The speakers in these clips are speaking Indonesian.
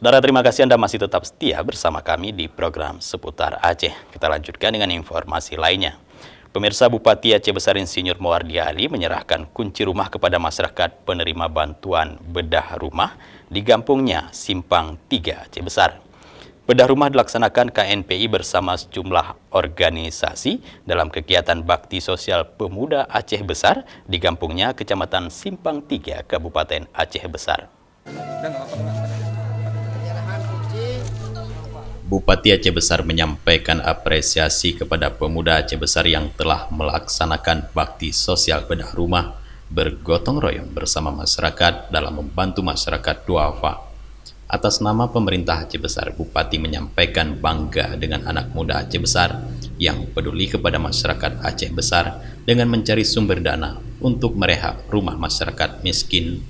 Saudara, terima kasih Anda masih tetap setia bersama kami di program seputar Aceh. Kita lanjutkan dengan informasi lainnya. Pemirsa, Bupati Aceh Besar Insinyur Mawardi Ali menyerahkan kunci rumah kepada masyarakat penerima bantuan bedah rumah di kampungnya Simpang 3 Aceh Besar. Bedah rumah dilaksanakan KNPI bersama sejumlah organisasi dalam kegiatan bakti sosial pemuda Aceh Besar di kampungnya Kecamatan Simpang 3, Kabupaten Aceh Besar. Bupati Aceh Besar menyampaikan apresiasi kepada pemuda Aceh Besar yang telah melaksanakan bakti sosial bedah rumah bergotong royong bersama masyarakat dalam membantu masyarakat duafa. Atas nama pemerintah Aceh Besar, Bupati menyampaikan bangga dengan anak muda Aceh Besar yang peduli kepada masyarakat Aceh Besar dengan mencari sumber dana untuk merehab rumah masyarakat miskin.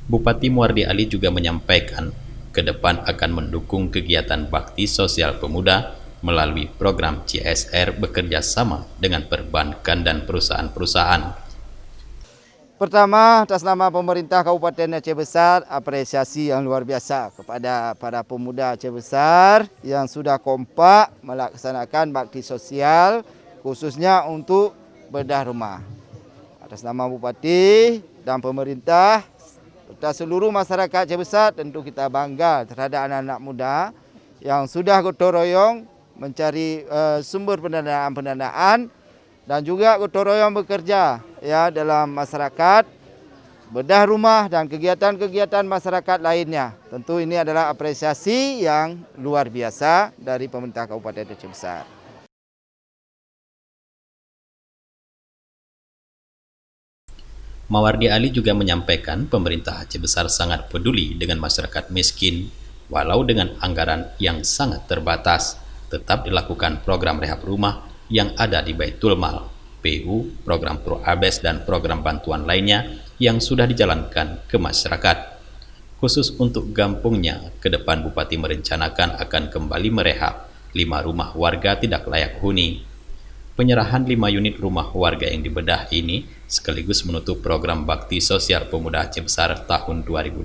Bupati Mawardi Ali juga menyampaikan ke depan akan mendukung kegiatan bakti sosial pemuda melalui program CSR bekerja sama dengan perbankan dan perusahaan-perusahaan. Pertama, atas nama pemerintah Kabupaten Aceh Besar, apresiasi yang luar biasa kepada para pemuda Aceh Besar yang sudah kompak melaksanakan bakti sosial khususnya untuk bedah rumah. Atas nama Bupati dan pemerintah, serta seluruh masyarakat Aceh Besar, tentu kita bangga terhadap anak-anak muda yang sudah gotong royong mencari sumber pendanaan dan juga gotong royong bekerja dalam masyarakat, bedah rumah dan kegiatan-kegiatan masyarakat lainnya. Tentu ini adalah apresiasi yang luar biasa dari pemerintah Kabupaten Aceh Besar. Mawardi Ali juga menyampaikan pemerintah Aceh Besar sangat peduli dengan masyarakat miskin, walau dengan anggaran yang sangat terbatas, tetap dilakukan program rehab rumah yang ada di Baitul Mal, PU, program Pro Abes dan program bantuan lainnya yang sudah dijalankan ke masyarakat. Khusus untuk kampungnya, ke depan Bupati merencanakan akan kembali merehab 5 rumah warga tidak layak huni. Penyerahan 5 unit rumah warga yang dibedah ini sekaligus menutup program bakti sosial pemuda Aceh Besar tahun 2020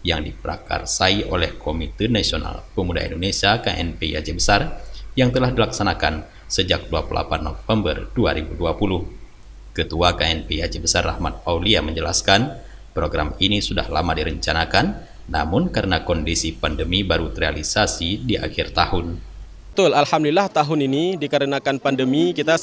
yang diprakarsai oleh Komite Nasional Pemuda Indonesia KNPI Aceh Besar yang telah dilaksanakan sejak 28 November 2020. Ketua KNPI Aceh Besar Rahmat Aulia menjelaskan program ini sudah lama direncanakan, namun karena kondisi pandemi baru terrealisasi di akhir tahun. Betul, Alhamdulillah tahun ini dikarenakan pandemi kita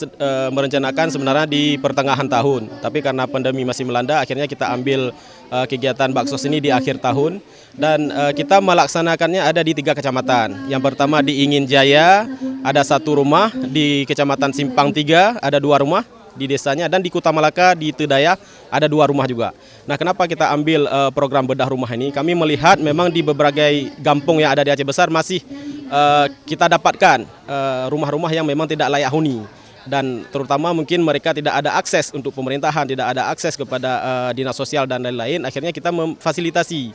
merencanakan sebenarnya di pertengahan tahun. Tapi karena pandemi masih melanda, akhirnya kita ambil kegiatan baksos ini di akhir tahun. Dan kita melaksanakannya ada di 3 kecamatan. Yang pertama di Ingin Jaya, ada 1 rumah, di Kecamatan Simpang 3 ada 2 rumah di desanya, dan di Kuta Malaka di Tedaya ada 2 rumah juga. Nah, kenapa kita ambil program bedah rumah ini? Kami melihat memang di berbagai kampung yang ada di Aceh Besar masih kita dapatkan rumah-rumah yang memang tidak layak huni, dan terutama mungkin mereka tidak ada akses untuk pemerintahan, tidak ada akses kepada dinas sosial dan lain-lain. Akhirnya kita memfasilitasi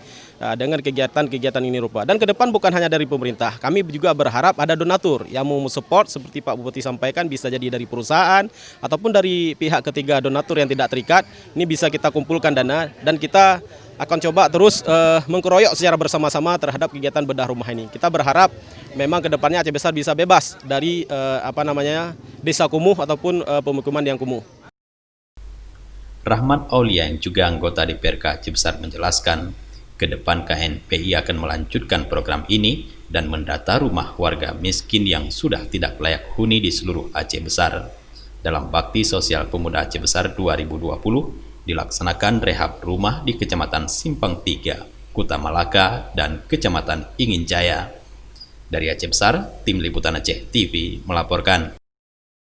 dengan kegiatan-kegiatan ini rupa. Dan ke depan bukan hanya dari pemerintah, kami juga berharap ada donatur yang mau support seperti Pak Bupati sampaikan, bisa jadi dari perusahaan ataupun dari pihak ketiga donatur yang tidak terikat. Ini bisa kita kumpulkan dana dan kita akan coba terus mengkeroyok secara bersama-sama terhadap kegiatan bedah rumah ini. Kita berharap memang ke depannya Aceh Besar bisa bebas dari desa kumuh ataupun pemukiman yang kumuh. Rahmat Aulia yang juga anggota DPRK Aceh Besar menjelaskan, ke depan KNPI akan melanjutkan program ini dan mendata rumah warga miskin yang sudah tidak layak huni di seluruh Aceh Besar. Dalam Bakti Sosial Pemuda Aceh Besar 2020, dilaksanakan rehab rumah di Kecamatan Simpang 3, Kuta Malaka, dan Kecamatan Ingin Jaya. Dari Aceh Besar, Tim Liputan Aceh TV melaporkan.